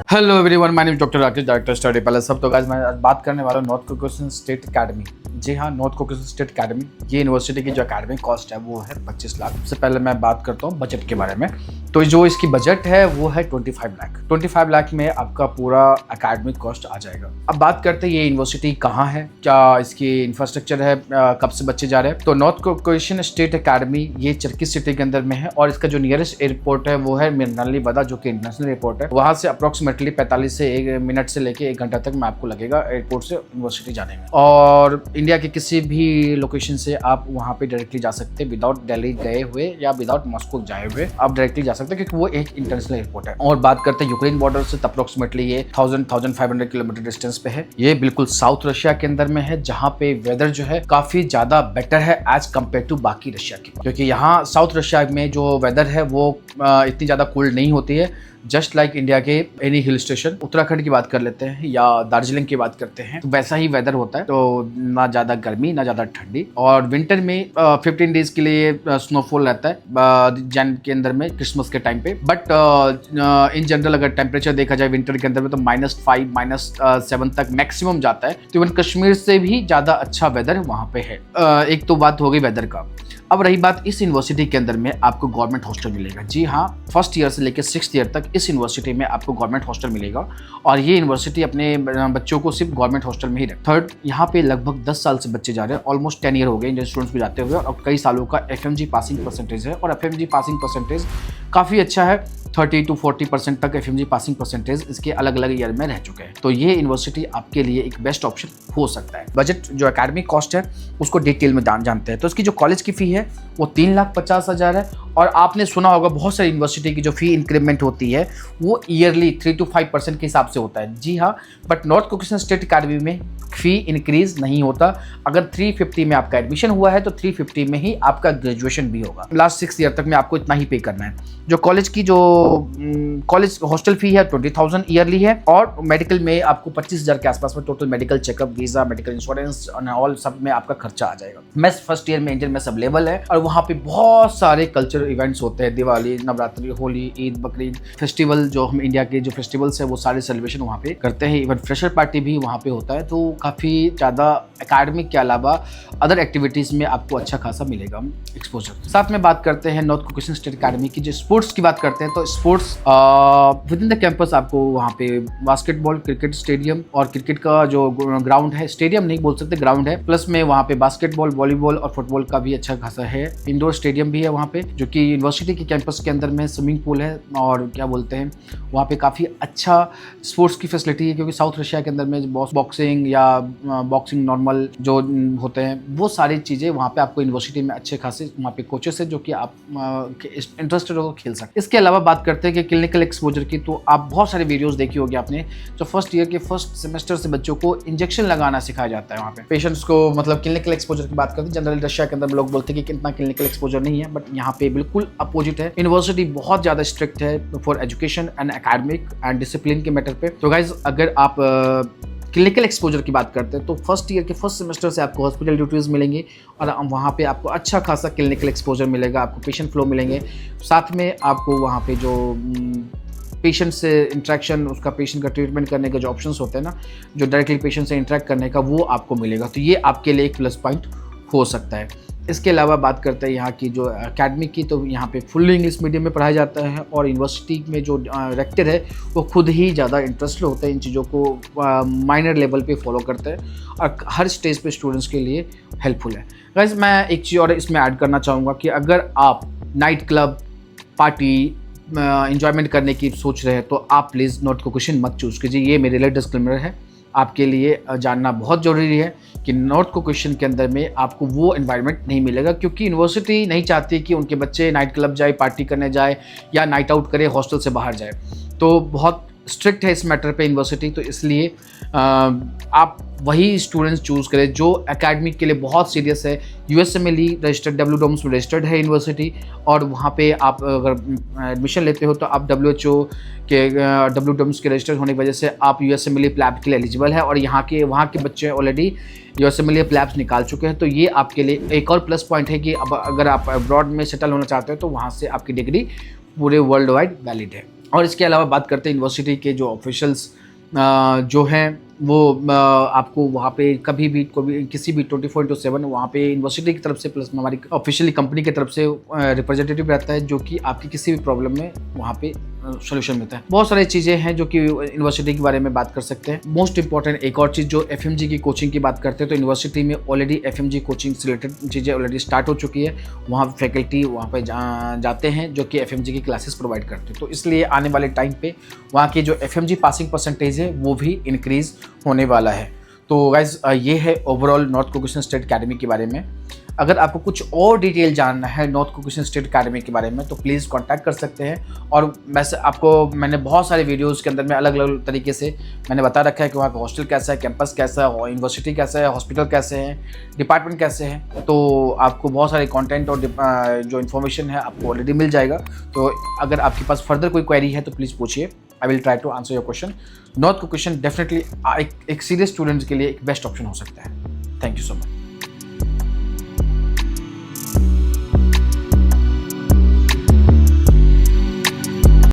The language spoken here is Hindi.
Hello everyone, my name is doctor Rakesh, director study palace. सब तो गाइस मैं आज बात करने वाला हूँ नॉर्थ कॉकेशियन स्टेट एकेडमी। जी हाँ, नॉर्थ कॉकेशियन स्टेट एकेडमी ये यूनिवर्सिटी की जो एकेडमिक कॉस्ट है वो है 25 लाख। सबसे पहले मैं बात करता हूँ बजट के बारे में। तो जो इसकी बजट है वो है 25 लाख। 25 लाख में आपका पूरा एकेडमिक कॉस्ट आ जाएगा। अब बात करते हैं ये यूनिवर्सिटी कहाँ है, क्या इसकी इंफ्रास्ट्रक्चर है, कब से बच्चे जा रहे हैं। तो नॉर्थ कॉकेशियन स्टेट एकेडमी ये चरकी सिटी के अंदर में है और इसका जो नियरेस्ट एयरपोर्ट है वो है मिर्नाली वादा, जो कि इंटरनेशनल एयरपोर्ट है। वहाँ से अप्रोक्सीमेटली 45 से 1 मिनट से लेके 1 घंटा तक में आपको लगेगा एयरपोर्ट से यूनिवर्सिटी जाने में। और इंडिया के किसी भी लोकेशन से आप वहाँ पे डायरेक्टली जा सकते हैं, विदाउट दिल्ली गए हुए या विदाउट मॉस्को जाए हुए आप डायरेक्टली जा सकते हैं, क्योंकि वो एक इंटरनेशनल एयरपोर्ट है। और बात करते हैं यूक्रेन बॉर्डर से, अप्रोक्सीमेटली ये 1500 किलोमीटर डिस्टेंस पे है। ये बिल्कुल साउथ रशिया के अंदर में है, जहाँ पे वेदर जो है काफी ज्यादा बेटर है एज कम्पेयर टू बाकी रशिया के, क्योंकि यहाँ साउथ रशिया में जो वेदर है वो इतनी ज्यादा कोल्ड नहीं होती है। जस्ट लाइक इंडिया के एनी हिल स्टेशन, उत्तराखंड की बात कर लेते हैं या दार्जिलिंग की बात करते हैं, तो वैसा ही वेदर होता है। तो ना ज़्यादा गर्मी ना ज़्यादा ठंडी। और विंटर में 15 डेज के लिए स्नोफॉल रहता है जैन के अंदर में, क्रिसमस के टाइम पे। बट इन जनरल अगर टेम्परेचर देखा जाए विंटर के अंदर में तो -5 -7 तक मैक्सिमम जाता है। तो इवन कश्मीर से भी ज़्यादा अच्छा वेदर वहाँ पे है। एक तो बात हो गई वेदर का। अब रही बात इस यूनिवर्सिटी के अंदर में आपको गवर्नमेंट हॉस्टल मिलेगा। जी हाँ, फर्स्ट ईयर से लेकर 6th ईयर तक इस यूनिवर्सिटी में आपको गवर्नमेंट हॉस्टल मिलेगा। और ये यूनिवर्सिटी अपने बच्चों को सिर्फ गवर्नमेंट हॉस्टल में ही रखती है। थर्ड, यहाँ पे लगभग 10 साल से बच्चे जा रहे हैं, ऑलमोस्ट 10 ईयर हो गए इंडियन स्टूडेंट्स को जाते हुए। और कई सालों का FMG पासिंग परसेंटेज है, और FMG पासिंग परसेंटेज काफ़ी अच्छा है। 30 to 40% तक FMG पासिंग परसेंटेज इसके अलग अलग ईयर में रह चुके हैं। तो ये यूनिवर्सिटी आपके लिए एक बेस्ट ऑप्शन हो सकता है। बजट जो एकेडमिक कॉस्ट है उसको डिटेल में जानते हैं। तो इसकी जो कॉलेज की फ़ी है वो 3,50,000 है। और आपने सुना होगा बहुत सारी यूनिवर्सिटी की जो फ़ी इंक्रीमेंट होती है वो ईयरली 3 to 5% के हिसाब से होता है। जी हाँ, but north Caucasian state academy में फ़ी इंक्रीज नहीं होता। अगर 350 में आपका एडमिशन हुआ है तो 350 में ही आपका ग्रेजुएशन भी होगा। लास्ट 6 ईयर तक में आपको इतना ही पे करना है। जो कॉलेज की जो कॉलेज हॉस्टल फी है 20,000 ईयरली है। और मेडिकल में आपको 25,000 के आसपास में total medical checkup, visa, medical insurance all सब में आपका खर्चा आ जाएगा। मेस फर्स्ट ईयर में इंडियन मेस अवेलेबल है। और वहाँ पे बहुत सारे कल्चरल इवेंट्स होते हैं, दिवाली, नवरात्रि, होली, ईद, बकरीद, फेस्टिवल, जो हम इंडिया के जो फेस्टिवल्स है वो सारे सेलिब्रेशन वहाँ पे करते हैं। इवन फ्रेशर पार्टी भी वहाँ पे होता है। तो काफ़ी ज़्यादा एकेडमिक के अलावा अदर एक्टिविटीज़ में आपको अच्छा खासा मिलेगा एक्सपोजर। साथ में बात करते हैं नॉर्थ कॉकेशियन स्टेट एकेडमी की जो स्पोर्ट्स की बात करते हैं, तो sports with in the campus आपको वहाँ पे बास्केटबॉल, क्रिकेट स्टेडियम और क्रिकेट का जो ग्राउंड है, स्टेडियम नहीं बोल सकते, ग्राउंड है, प्लस में वहाँ पे बास्केटबॉल, वॉलीबॉल और फुटबॉल का भी अच्छा खासा है। इंडोर स्टेडियम भी है वहाँ पे, जो कि यूनिवर्सिटी के कैंपस के अंदर में स्विमिंग पूल है। और क्या बोलते हैं, वहाँ पे काफ़ी अच्छा स्पोर्ट्स की फैसिलिटी है, क्योंकि साउथ रशिया के अंदर में बॉक्सिंग या बॉक्सिंग नॉर्मल जो होते हैं वो सारी चीज़ें वहाँ पे आपको यूनिवर्सिटी में अच्छे खासे वहाँ पे कोचेस है जो कि आप इंटरेस्टेड हो खेल सकते हैं। इसके अलावा बात करते हैं कि क्लिनिकल एक्सपोजर की, तो आप बहुत सारे वीडियोस देखी होगी आपने, जो फर्स्ट ईयर के फर्स्ट सेमेस्टर से बच्चों को इंजेक्शन लगाना सिखाया जाता है वहाँ पे पेशेंट्स को। मतलब क्लिनिकल एक्सपोजर की बात करते हैं, जनरल रशिया के अंदर लोग बोलते हैं कि कितना क्लिनिकल एक्सपोजर नहीं है, बट यहाँ पे बिल्कुल अपोजिट है। यूनिवर्सिटी बहुत ज़्यादा स्ट्रिक्ट है for education and academic and discipline के मैटर पे। तो गाइज, अगर आप क्लिनिकल एक्सपोजर की बात करते हैं तो फर्स्ट ईयर के फर्स्ट सेमेस्टर से आपको हॉस्पिटल ड्यूटीज़ मिलेंगी और वहाँ पे आपको अच्छा खासा क्लिनिकल एक्सपोजर मिलेगा, आपको पेशेंट फ्लो मिलेंगे। साथ में आपको वहाँ पे जो पेशेंट से इंटरेक्शन, उसका पेशेंट का ट्रीटमेंट करने के जो ऑप्शंस होते हैं ना, जो डायरेक्टली पेशेंट से इंटरेक्ट करने का, वो आपको मिलेगा। तो ये आपके लिए एक प्लस पॉइंट हो सकता है। इसके अलावा बात करते हैं यहाँ की जो एकेडमी की, तो यहाँ पे फुल्ली इंग्लिश मीडियम में पढ़ाया जाता है। और यूनिवर्सिटी में जो रेक्टर है वो खुद ही ज़्यादा इंटरेस्टेड होते हैं इन चीज़ों को, माइनर लेवल पे फॉलो करते हैं और हर स्टेज पे स्टूडेंट्स के लिए हेल्पफुल है। गाइस, मैं एक चीज़ और इसमें ऐड करना चाहूँगा कि अगर आप नाइट क्लब, पार्टी, इंजॉयमेंट करने की सोच रहे हैं तो आप प्लीज़ नॉर्थ कॉकेशियन मत चूज़ कीजिए। ये मेरे लिए डिस्क्लेमर है, आपके लिए जानना बहुत ज़रूरी है कि नॉर्थ कॉकेशियन के अंदर में आपको वो एनवायरनमेंट नहीं मिलेगा, क्योंकि यूनिवर्सिटी नहीं चाहती कि उनके बच्चे नाइट क्लब जाए, पार्टी करने जाए या नाइट आउट करे, हॉस्टल से बाहर जाए। तो बहुत स्ट्रिक्ट है इस मैटर पे यूनिवर्सिटी। तो इसलिए आप वही स्टूडेंट्स चूज़ करें जो एकेडमिक के लिए बहुत सीरियस है। USMLE रजिस्टर्ड, WDOMS में रजिस्टर्ड है यूनिवर्सिटी। और वहाँ पे आप अगर एडमिशन लेते हो तो आप WHO के WDOMS के रजिस्टर्ड होने की वजह से आप USMLE प्लैब के लिए एलिजिबल है। और वहाँ के बच्चे ऑलरेडी USMLE प्लैब्स निकाल चुके हैं। तो ये आपके लिए एक और प्लस पॉइंट है कि अब अगर आप अब्रॉड में सेटल होना चाहते हो तो वहाँ से आपकी डिग्री पूरे वर्ल्ड वाइड वैलिड है। और इसके अलावा बात करते हैं यूनिवर्सिटी के जो ऑफिशियल्स जो हैं वो आपको वहाँ पे कभी भी किसी भी 24/7 वहाँ पे यूनिवर्सिटी की तरफ से प्लस हमारी ऑफिशियली कंपनी की तरफ से रिप्रेजेंटेटिव रहता है, जो कि आपकी किसी भी प्रॉब्लम में वहाँ पे सोल्यूशन मिलता है। बहुत सारी चीज़ें हैं जो कि यूनिवर्सिटी के बारे में बात कर सकते हैं। मोस्ट इंपॉर्टेंट एक और चीज़, जो एफएमजी की कोचिंग की बात करते हैं, तो यूनिवर्सिटी में ऑलरेडी एफएमजी कोचिंग से रिलेटेड चीज़ें ऑलरेडी स्टार्ट हो चुकी है। वहाँ फैकल्टी वहाँ पे जाते हैं जो कि एफएमजी की क्लासेस प्रोवाइड करते हैं, तो इसलिए आने वाले टाइम पे वहाँ की जो एफएमजी पासिंग परसेंटेज है वो भी इंक्रीज़ होने वाला है। तो गाइज ये है ओवरऑल नॉर्थ कुकिस्तान स्टेट अकेडमी के बारे में। अगर आपको कुछ और डिटेल जानना है नॉर्थ कुकिस्तान स्टेट अकेडमी के बारे में तो प्लीज़ कांटेक्ट कर सकते हैं। और वैसे आपको मैंने बहुत सारे वीडियोज़ के अंदर में अलग अलग तरीके से मैंने बता रखा है कि वहाँ का हॉस्टल कैसा है, कैंपस कैसा है, यूनिवर्सिटी कैसा है, हॉस्पिटल कैसे हैं, डिपार्टमेंट कैसे हैं। तो आपको बहुत सारे कंटेंट और जो इन्फॉर्मेशन है आपको ऑलरेडी मिल जाएगा। तो अगर आपके पास फर्दर कोई क्वेरी है तो प्लीज़ पूछिए, I will try to answer your question. North कुकिस्तान डेफिनेटली एक सीरियस स्टूडेंट्स के लिए एक बेस्ट ऑप्शन हो सकता है। Thank you so much.